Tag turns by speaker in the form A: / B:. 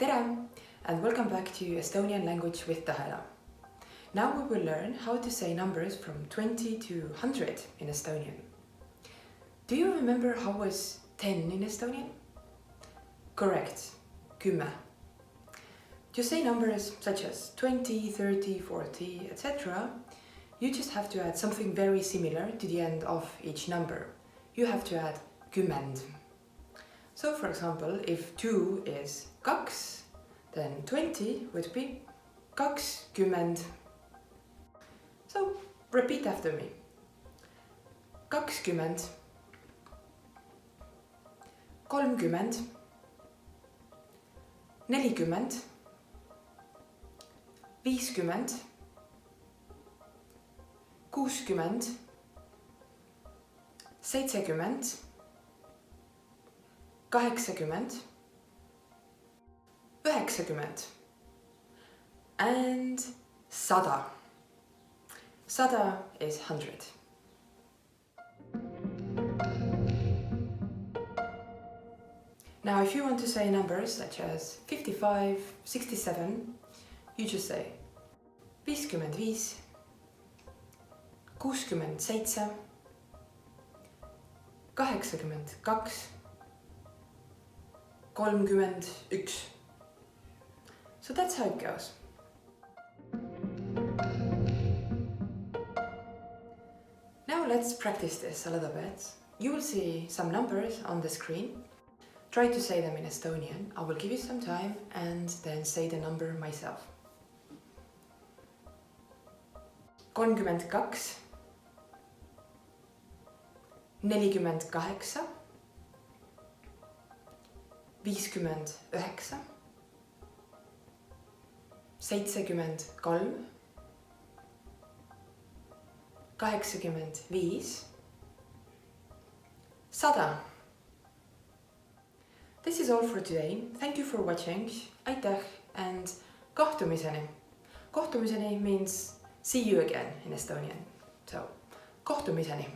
A: Tere and welcome back to Estonian language with Tahela. Now we will learn how to say numbers from 20 to 100 in Estonian. Do you remember how was 10 in Estonian? Correct, 10. To say numbers such as 20, 30, 40, etc., you just have to add something very similar to the end of each number. You have to add kümmend. So for example, if 2 is KAKS, then 20 would be KAKSKÜMMEND. So repeat after me. 20, 30, 40, 50, 60, 70, 80, 90 and SADA. SADA is 100. Now if you want to say numbers such as 55, 67, you just say 55, 67, 82, 31. So that's how it goes. Now let's practice this a little bit. You will see some numbers on the screen. Try to say them in Estonian. I will give you some time and then say the number myself. 32, 48, 59, 73, 85, 100. This is all for today. Thank you for watching. Aitäh and kohtumiseni. Kohtumiseni means see you again in Estonian. So, kohtumiseni.